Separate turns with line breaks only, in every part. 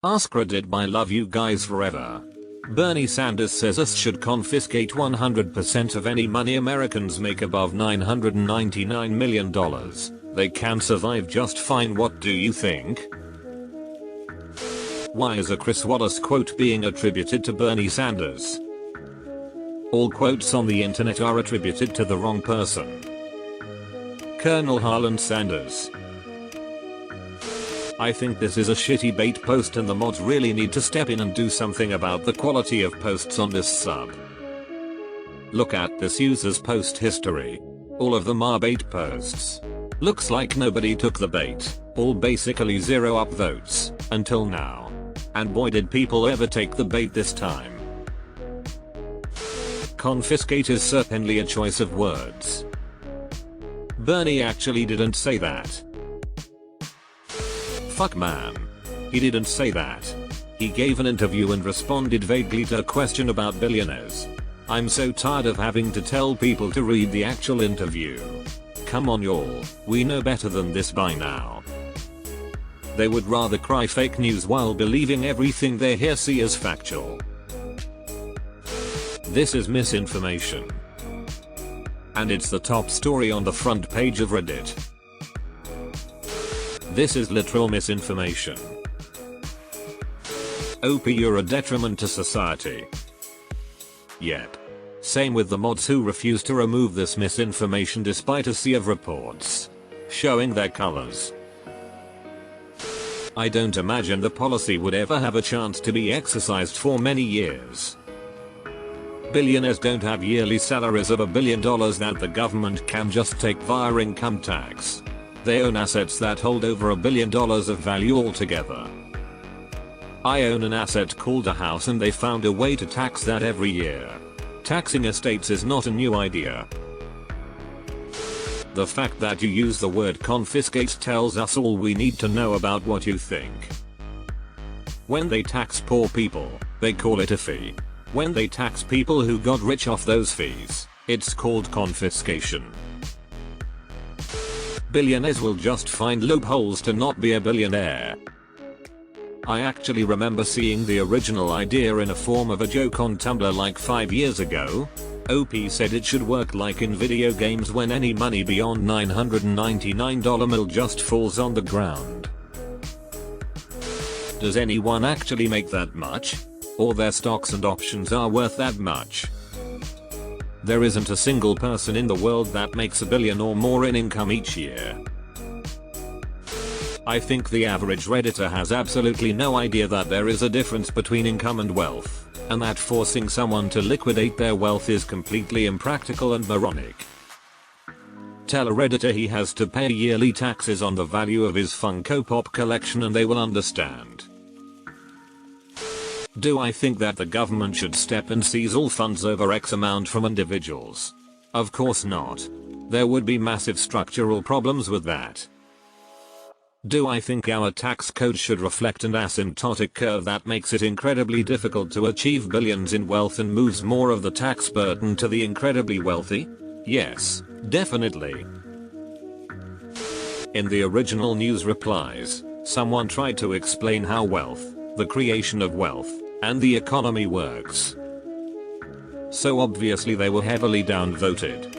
AskReddit by love you guys forever. Bernie Sanders says us should confiscate 100% of any money Americans make above $999 million. They can survive just fine. What do you think? Why is a Chris Wallace quote being attributed to Bernie Sanders? All quotes on the internet are attributed to the wrong person. Colonel Harlan Sanders. I think this is a shitty bait post and the mods really need to step in and do something about the quality of posts on this sub. Look at this user's post history. All of them are bait posts. Looks like nobody took the bait, all basically 0 upvotes, until now. And boy did people ever take the bait this time. Confiscate is certainly a choice of words. Bernie actually didn't say that. Fuck man. He didn't say that. He gave an interview and responded vaguely to a question about billionaires. I'm so tired of having to tell people to read the actual interview. Come on y'all, we know better than this by now. They would rather cry fake news while believing everything they hear see as factual. This is misinformation. And it's the top story on the front page of Reddit. This is literal misinformation. OP, you're a detriment to society. Yep. Same with the mods who refuse to remove this misinformation despite a sea of reports showing their colors. I don't imagine the policy would ever have a chance to be exercised for many years. Billionaires don't have yearly salaries of $1 billion that the government can just take via income tax. They own assets that hold over $1 billion of value altogether. I own an asset called a house and they found a way to tax that every year. Taxing estates is not a new idea. The fact that you use the word confiscate tells us all we need to know about what you think. When they tax poor people, they call it a fee. When they tax people who got rich off those fees, it's called confiscation. Billionaires will just find loopholes to not be a billionaire. I actually remember seeing the original idea in a form of a joke on Tumblr like 5 years ago. OP said it should work like in video games when any money beyond $999 mil just falls on the ground. Does anyone actually make that much? Or their stocks and options are worth that much? There isn't a single person in the world that makes $1 billion or more in income each year. I think the average Redditor has absolutely no idea that there is a difference between income and wealth, and that forcing someone to liquidate their wealth is completely impractical and moronic. Tell a Redditor he has to pay yearly taxes on the value of his Funko Pop collection and they will understand. Do I think that the government should step and seize all funds over X amount from individuals? Of course not. There would be massive structural problems with that. Do I think our tax code should reflect an asymptotic curve that makes it incredibly difficult to achieve billions in wealth and moves more of the tax burden to the incredibly wealthy? Yes, definitely. In the original news replies, someone tried to explain how wealth, the creation of wealth, and the economy works. So obviously they were heavily downvoted.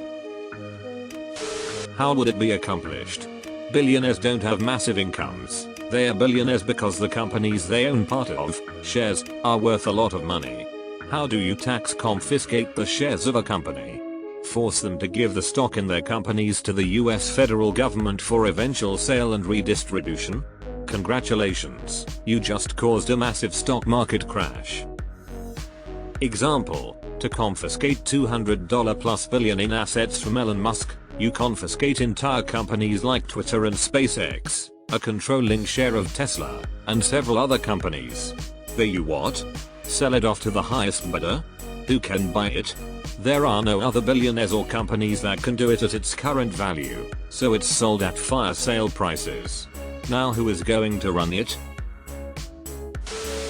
How would it be accomplished? Billionaires don't have massive incomes. They are billionaires because the companies they own part of, shares, are worth a lot of money. How do you tax confiscate the shares of a company? Force them to give the stock in their companies to the US federal government for eventual sale and redistribution? Congratulations, you just caused a massive stock market crash. Example, to confiscate $200 plus billion in assets from Elon Musk, you confiscate entire companies like Twitter and SpaceX, a controlling share of Tesla, and several other companies. Then you what? Sell it off to the highest bidder? Who can buy it? There are no other billionaires or companies that can do it at its current value, so it's sold at fire sale prices. Now who is going to run it?